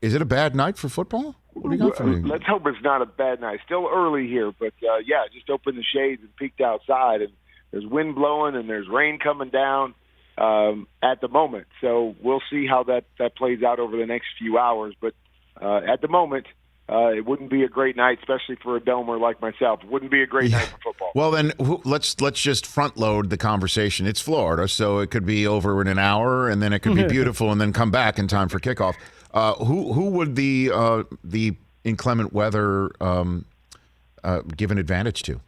Is it a bad night for football? What do you got for me? Let's hope it's not a bad night. Still early here, but just opened the shades and peeked outside, and there's wind blowing and there's rain coming down at the moment. So we'll see how that plays out over the next few hours. But at the moment, it wouldn't be a great night, especially for a domer like myself. It wouldn't be a great night for football. Well, then let's just front load the conversation. It's Florida, so it could be over in an hour, and then it could be beautiful, and then come back in time for kickoff. Who would the inclement weather give an advantage to?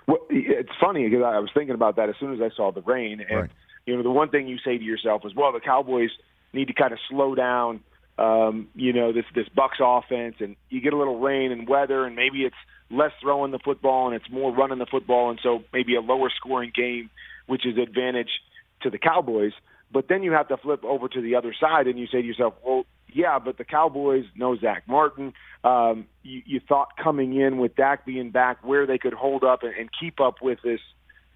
Well, it's funny because I was thinking about that as soon as I saw the rain, and the one thing you say to yourself is, well, the Cowboys need to kind of slow down. This Bucs offense, and you get a little rain and weather, and maybe it's less throwing the football and it's more running the football, and so maybe a lower scoring game, which is advantage to the Cowboys. But then you have to flip over to the other side, and you say to yourself, well, yeah, but the Cowboys know Zach Martin. You thought coming in with Dak being back where they could hold up and keep up with this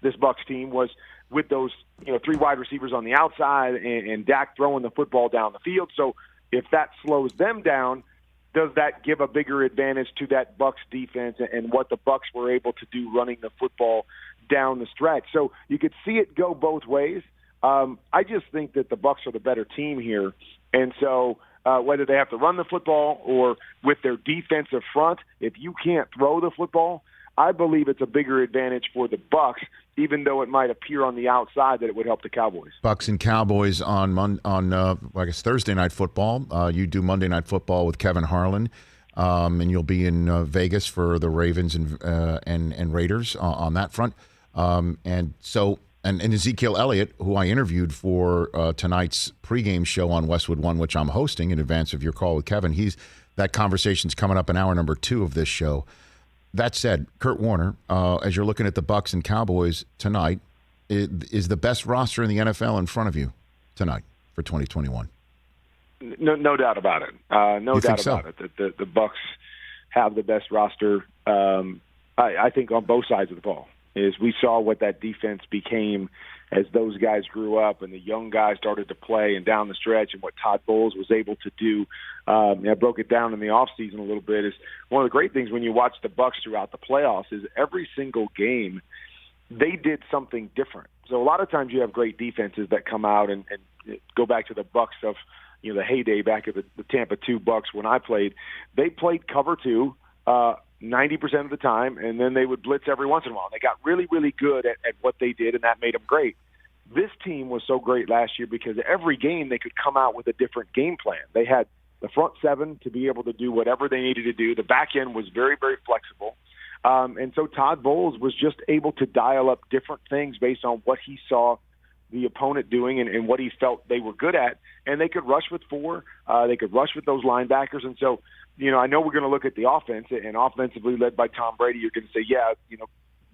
Bucs team was with those 3 wide receivers on the outside and Dak throwing the football down the field. So if that slows them down, does that give a bigger advantage to that Bucs defense and what the Bucs were able to do running the football down the stretch? So you could see it go both ways. I just think that the Bucs are the better team here, and so whether they have to run the football or with their defensive front, if you can't throw the football, I believe it's a bigger advantage for the Bucs, even though it might appear on the outside that it would help the Cowboys. Bucs and Cowboys on I guess Thursday Night Football. You do Monday Night Football with Kevin Harlan, and you'll be in Vegas for the Ravens and Raiders on that front. And Ezekiel Elliott, who I interviewed for tonight's pregame show on Westwood One, which I'm hosting in advance of your call with Kevin. That conversation's coming up in hour number 2 of this show. That said, Kurt Warner, as you're looking at the Bucs and Cowboys tonight, is the best roster in the NFL in front of you tonight for 2021? No doubt about it. No doubt about it. The Bucs have the best roster. I think on both sides of the ball. Is we saw what that defense became as those guys grew up and the young guys started to play and down the stretch, and what Todd Bowles was able to do. I broke it down in the offseason a little bit. Is one of the great things when you watch the Bucs throughout the playoffs is every single game they did something different. So a lot of times you have great defenses that come out and go back to the Bucs of the heyday back at the Tampa 2 Bucs when I played. They played cover 2. 90% of the time, and then they would blitz every once in a while. They got really, really good at what they did, and that made them great. This team was so great last year because every game they could come out with a different game plan. They had the front 7 to be able to do whatever they needed to do. The back end was very, very flexible. And so Todd Bowles was just able to dial up different things based on what he saw the opponent doing and what he felt they were good at. And they could rush with 4. They could rush with those linebackers. And so, I know we're going to look at the offense, and offensively led by Tom Brady, you're going to say,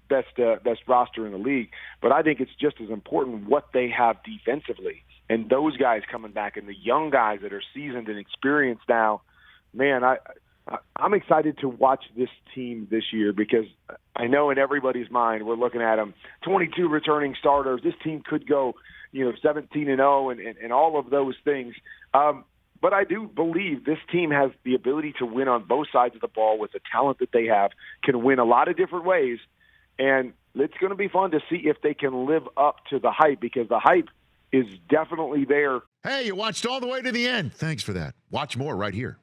best roster in the league. But I think it's just as important what they have defensively. And those guys coming back and the young guys that are seasoned and experienced now, man, I'm excited to watch this team this year because I know in everybody's mind we're looking at them, 22 returning starters. This team could go, 17-0 and all of those things. But I do believe this team has the ability to win on both sides of the ball with the talent that they have, can win a lot of different ways. And it's going to be fun to see if they can live up to the hype because the hype is definitely there. Hey, you watched all the way to the end. Thanks for that. Watch more right here.